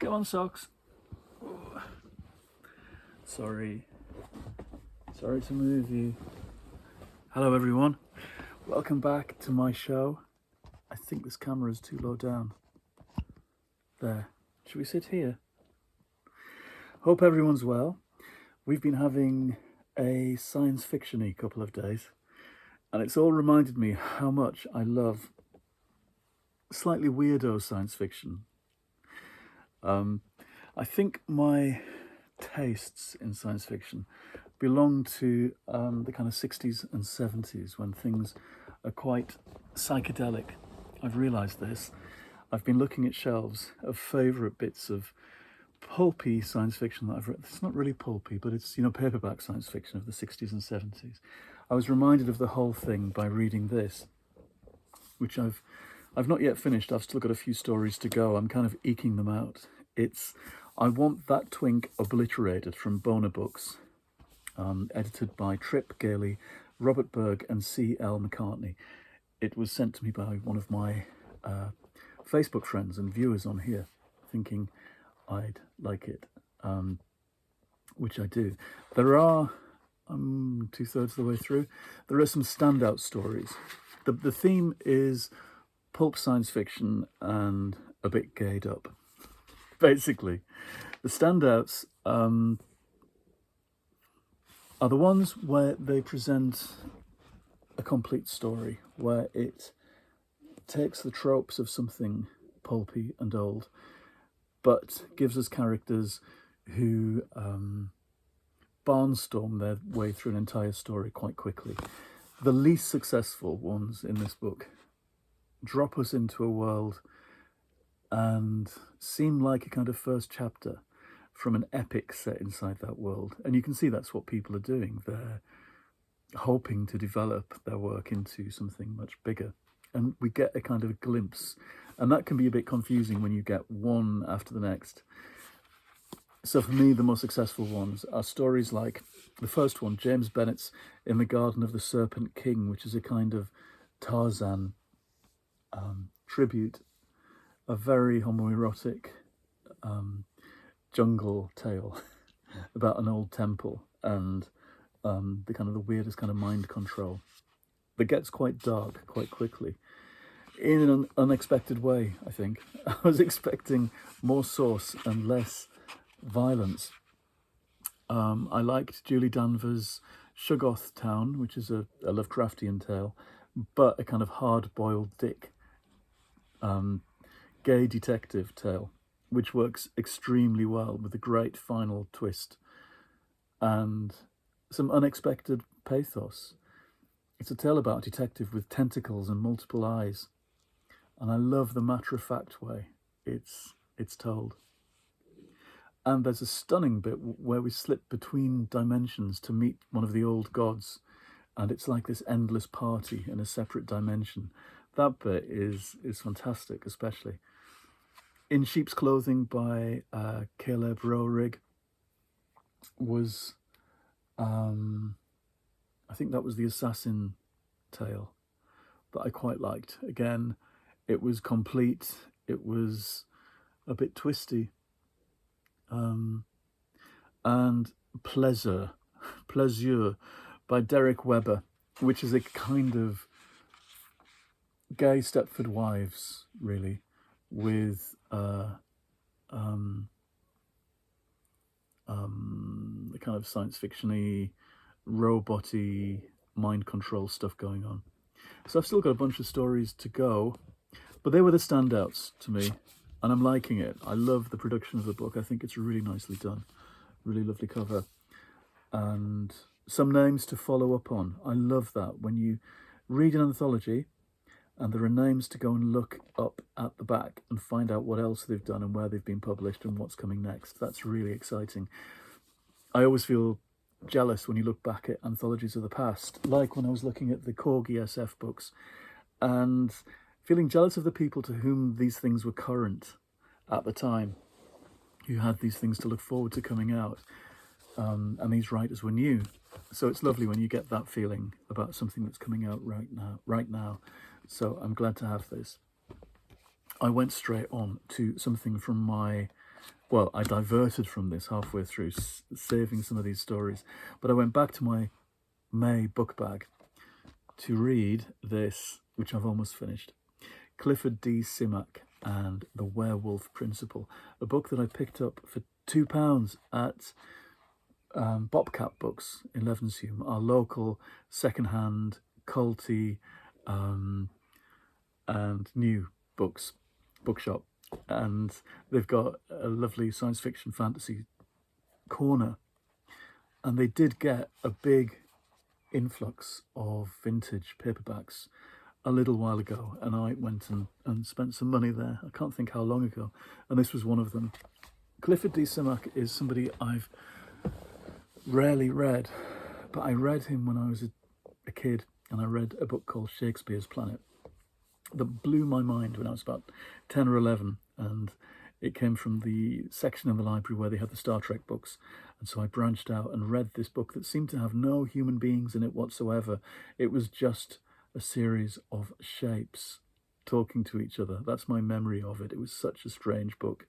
Come on, socks. Oh. Sorry to move you. Hello everyone, welcome back to my show. I think this camera is too low down. There, should we sit here? Hope everyone's well. We've been having a science fiction-y couple of days, and it's all reminded me how much I love slightly weirdo science fiction. I think my tastes in science fiction belong to the kind of 60s and 70s when things are quite psychedelic. I've realised this. I've been looking at shelves of favourite bits of pulpy science fiction that I've read. It's not really pulpy, but it's, paperback science fiction of the 60s and 70s. I was reminded of the whole thing by reading this, which I've not yet finished. I've still got a few stories to go. I'm kind of eking them out. It's I Want That Twink Obliterated from Boner Books, edited by Trip Gailey, Robert Berg and C.L. McCartney. It was sent to me by one of my Facebook friends and viewers on here, thinking I'd like it, which I do. There are, 2/3 of the way through, there are some standout stories. The theme is pulp science fiction and a bit gayed up. Basically, the standouts are the ones where they present a complete story, where it takes the tropes of something pulpy and old, but gives us characters who barnstorm their way through an entire story quite quickly. The least successful ones in this book drop us into a world and seem like a kind of first chapter from an epic set inside that world. And you can see that's what people are doing. They're hoping to develop their work into something much bigger. And we get a kind of a glimpse. And that can be a bit confusing when you get one after the next. So for me, the most successful ones are stories like the first one, James Bennett's In the Garden of the Serpent King, which is a kind of Tarzan tribute, a very homoerotic jungle tale about an old temple and the kind of the weirdest kind of mind control that gets quite dark quite quickly in an unexpected way. I think I was expecting more sauce and less violence. I liked Julie Danvers' Shoggoth Town, which is a Lovecraftian tale, but a kind of hard-boiled dick gay detective tale, which works extremely well with a great final twist and some unexpected pathos. It's a tale about a detective with tentacles and multiple eyes, and I love the matter-of-fact way it's told. And there's a stunning bit where we slip between dimensions to meet one of the old gods, and it's like this endless party in a separate dimension. That bit is fantastic, especially. In Sheep's Clothing by Caleb Roerig was, I think that was the assassin tale that I quite liked. Again, it was complete, it was a bit twisty. And Pleasure by Derek Webber, which is a kind of gay Stepford Wives, really, with the kind of science fiction-y, robot-y, mind control stuff going on. So I've still got a bunch of stories to go, but they were the standouts to me, and I'm liking it. I love the production of the book. I think it's really nicely done, really lovely cover, and some names to follow up on. I love that when you read an anthology and there are names to go and look up at the back and find out what else they've done and where they've been published and what's coming next. That's really exciting. I always feel jealous when you look back at anthologies of the past, like when I was looking at the Corgi SF books, and feeling jealous of the people to whom these things were current at the time, who had these things to look forward to coming out, and these writers were new. So it's lovely when you get that feeling about something that's coming out right now. So I'm glad to have this. I went straight on to something from my well, I diverted from this halfway through, saving some of these stories, but I went back to my May book bag to read this, which I've almost finished. Clifford D. Simak and The Werewolf Principle, a book that I picked up for £2 at Bobcat Books in Levenshulme, our local second-hand, culty and new bookshop. And they've got a lovely science fiction fantasy corner. And they did get a big influx of vintage paperbacks a little while ago, and I went and spent some money there. I can't think how long ago, and this was one of them. Clifford D. Simak is somebody I've rarely read, but I read him when I was a kid, and I read a book called Shakespeare's Planet that blew my mind when I was about 10 or 11, and it came from the section in the library where they had the Star Trek books. And so I branched out and read this book that seemed to have no human beings in it whatsoever. It was just a series of shapes talking to each other. That's my memory of it. It was such a strange book.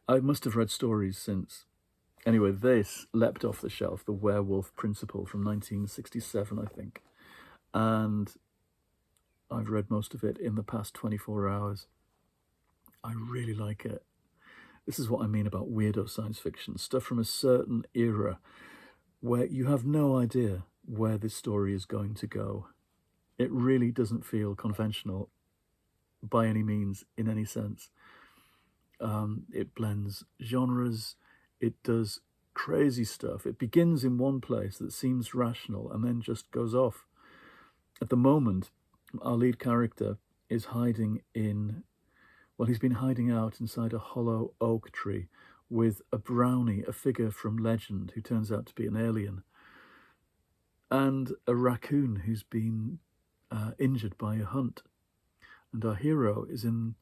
I must have read stories since. Anyway, this leapt off the shelf, The Werewolf Principle from 1967, I think. And I've read most of it in the past 24 hours. I really like it. This is what I mean about weirdo science fiction, stuff from a certain era where you have no idea where this story is going to go. It really doesn't feel conventional by any means, in any sense. It blends genres, it does crazy stuff. It begins in one place that seems rational and then just goes off. At the moment, our lead character is hiding in, well, he's been hiding out inside a hollow oak tree with a brownie, a figure from legend who turns out to be an alien, and a raccoon who's been injured by a hunt. And our hero is in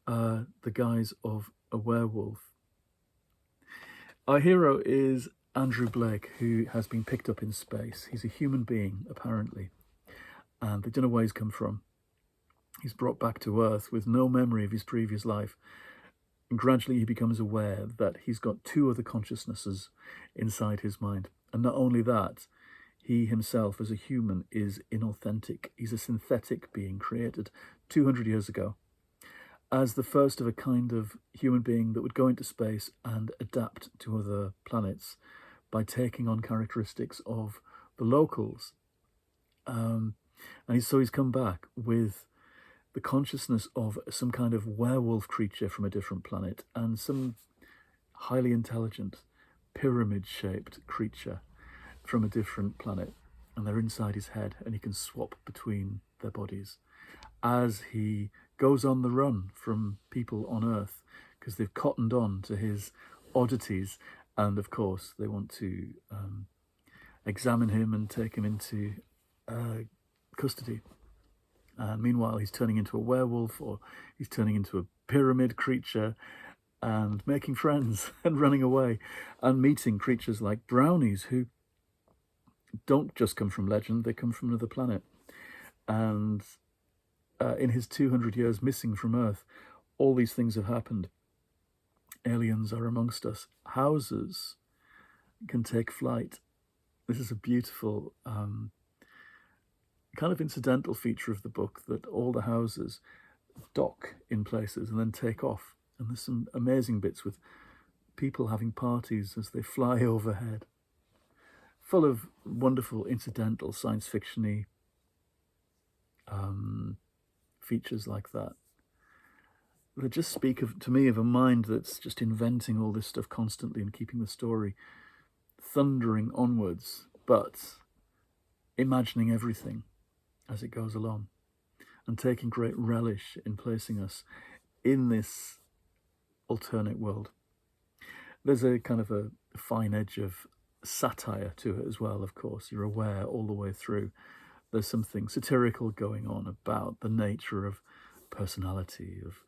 the guise of a werewolf. Our hero is Andrew Blake, who has been picked up in space. He's a human being, apparently, and they don't know where he's come from. He's brought back to Earth with no memory of his previous life. And gradually he becomes aware that he's got two other consciousnesses inside his mind. And not only that, he himself as a human is inauthentic. He's a synthetic being created 200 years ago as the first of a kind of human being that would go into space and adapt to other planets by taking on characteristics of the locals. So he's come back with the consciousness of some kind of werewolf creature from a different planet and some highly intelligent pyramid-shaped creature from a different planet, and they're inside his head, and he can swap between their bodies as he goes on the run from people on Earth because they've cottoned on to his oddities, and of course they want to examine him and take him into custody. And meanwhile, he's turning into a werewolf, or he's turning into a pyramid creature and making friends and running away and meeting creatures like brownies who don't just come from legend, they come from another planet. And in his 200 years missing from Earth, all these things have happened. Aliens are amongst us. Houses can take flight. This is a beautiful kind of incidental feature of the book, that all the houses dock in places and then take off. And there's some amazing bits with people having parties as they fly overhead, full of wonderful incidental science fiction-y features like that. They just speak to me of a mind that's just inventing all this stuff constantly and keeping the story thundering onwards, but imagining everything as it goes along and taking great relish in placing us in this alternate world. There's a kind of a fine edge of satire to it as well, of course. You're aware all the way through there's something satirical going on about the nature of personality, of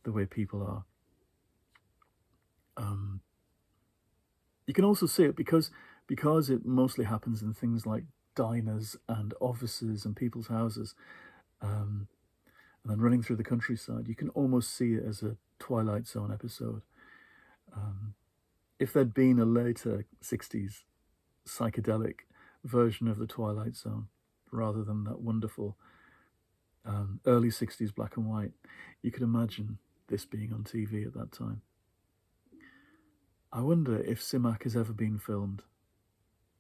the way people are. You can also see it because it mostly happens in things like diners and offices and people's houses, and then running through the countryside. You can almost see it as a Twilight Zone episode. If there'd been a later 60s psychedelic version of the Twilight Zone, rather than that wonderful early 60s black and white, you could imagine this being on TV at that time. I wonder if Simak has ever been filmed.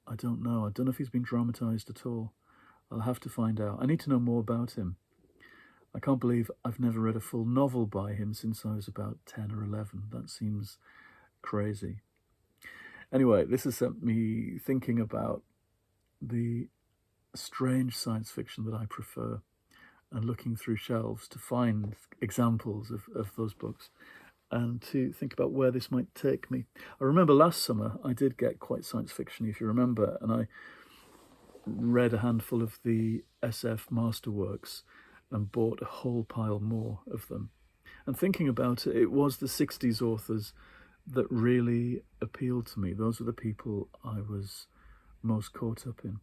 I don't know. I don't know if he's been dramatised at all. I'll have to find out. I need to know more about him. I can't believe I've never read a full novel by him since I was about 10 or 11. That seems crazy. Anyway, this has sent me thinking about the strange science fiction that I prefer and looking through shelves to find examples of those books and to think about where this might take me. I remember last summer I did get quite science fiction, if you remember, and I read a handful of the SF masterworks and bought a whole pile more of them. And thinking about it, it was the 60s authors that really appealed to me. Those were the people I was most caught up in.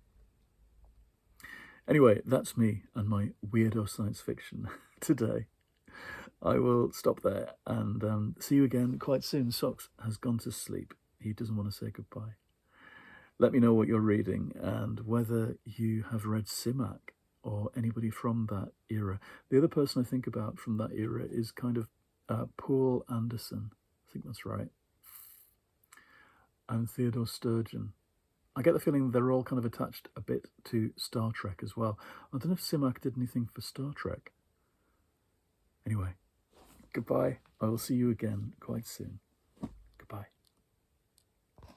Anyway, that's me and my weirdo science fiction today. I will stop there and see you again quite soon. Socks has gone to sleep. He doesn't want to say goodbye. Let me know what you're reading and whether you have read Simak or anybody from that era. The other person I think about from that era is kind of Paul Anderson. I think that's right. And Theodore Sturgeon. I get the feeling they're all kind of attached a bit to Star Trek as well. I don't know if Simak did anything for Star Trek. Anyway, goodbye. I will see you again quite soon. Goodbye.